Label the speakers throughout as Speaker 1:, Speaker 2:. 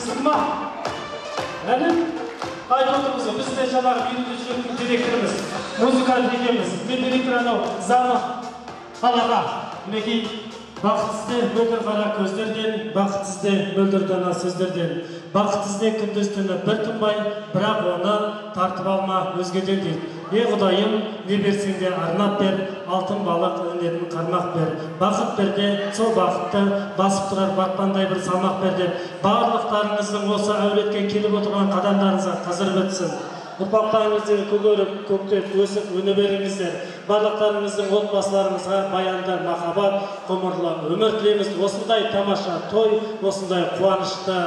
Speaker 1: Sıkma. Yani aytıyoruz biz de жаңағы үйренушіліктің директорымыз, музыкалық екенбіз. Мен директор анау заңы қалаға. Мінекей бақытсызды мөлдір қара көздерден, бақытсызды мөлдір дана сөздерден, бақытсызды күндіз-түні бір тынбай, бірақ оны тартып алма өзгеден дейді. Құдайым, не берсең де арнап бер, алтын балық өнетін қармақ бер. Бақыт берде, сол бақытты басып тұрар батпандай бір салмақ бер деп, барлықтарыңыздың осы әулетке келіп отырған қадамдарыңызға қазір бітсін. Ұрпақтарыңызды көгеріп, көктеп, өсіп, өне беріңіздер. Барлықтарыңыздың отбасыларыңызға баянды махаббат, ғұмырлы өмір тілейміз. Осындай тамаша той, осындай қуанышты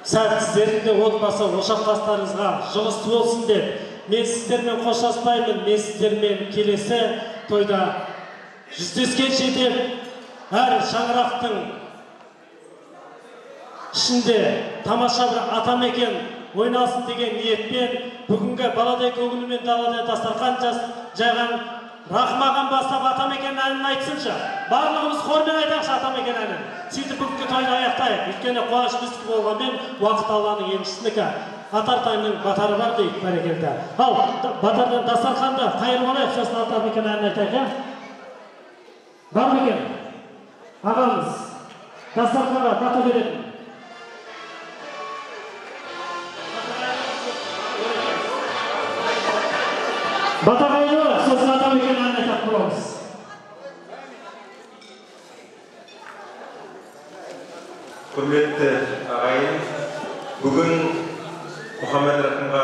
Speaker 1: сәт сіздердің де отбасы ошақтастарыңызға жұғысты болсын деп, мен сіздермен қоштаспаймын, мен сіздермен келесі тойда жүздескенше деп, әр шаңырақтың ішінде тамаша бір атамекен ойналсын деген ниетпен бүгінгі баладай көңілімен далада дастархан жайған Рахмаған бастап атамекен әнін айтсыншы. Барлығымыз хормен айтақшы атамекен әнін. Сөйтіп бүгінгі тойды аяқтайық. Өйткені қуаныш біздікі болғанмен уақыт Алланың еншісінікі. Атартайның батары бар дейік бәрекелді. Ал батардан дастарханда қайыр болайық, сосын атамекен әнін айтайық. Бар ма екен? Ағамыз дастарханға бата беретін. Бата қайыр, сосын атамекен әнін айтақ боламыз.
Speaker 2: Құрметті ағайын, бүгін Мұхаммед Рахымға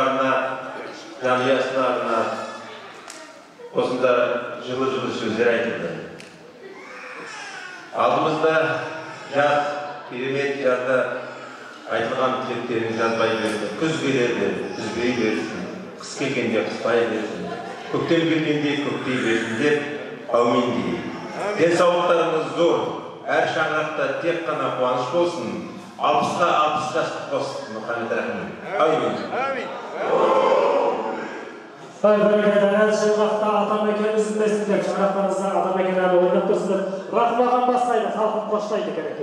Speaker 2: жанұясына осында жылы-жылы сөздер айтылды. Алдымызда жаз, керемет жазда айтылған тілектерін жазбай берді. Күз келеді, үзбей берсін, қыс келгенде қыспай берсін, көктем келгенде көктей берсін деп әумин дейік. Денсаулықтарыңыз зор, әр шаңырақта тек қана қуаныш болсын, 60-ға 60 жасты қосып, Мұхаммед Рахым. Әумин.
Speaker 1: Бәрекелді, әр шаңырақта атамекеніміз іздесіндер, шаңырақтарыңызда атамекен әні ойнап тұрсыздар. Рахмаған бастайды, халқын қоштайды керек.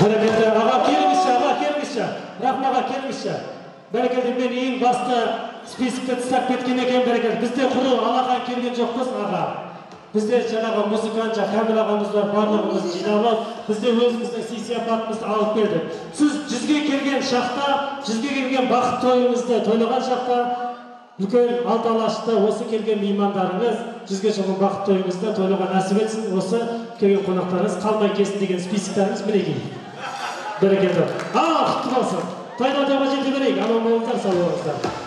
Speaker 1: Bereketli. Ağa kelmişçe. Rahmağa kelmişçe. Bereketli ben en basta spisikte tıstak ketken eken bereketli. Bizde kuru Allah'an kelgen jokpuz ağa. Bizde çanağı muzikanca, Kamil ağamız var, barlığımız jinaulab, bizde özümüzde siyasatımızды alıp berdi. Siz жүзге kelgen şaqta, жүзге kelgen бақыт toyunuzda, toylagan şaqta, үлкен алты алашта осы келген меймандарыңыз жүзге чоңгон бақыт toyunuzda toylagan насип etsin, осы келген қонақтарыңыз қалмай кетсін деген списоктарыңыз мінекей. Берекелі. Құтты болсын. Тойда тойға жете берейік, аман болыңыздар, сау болыңыздар.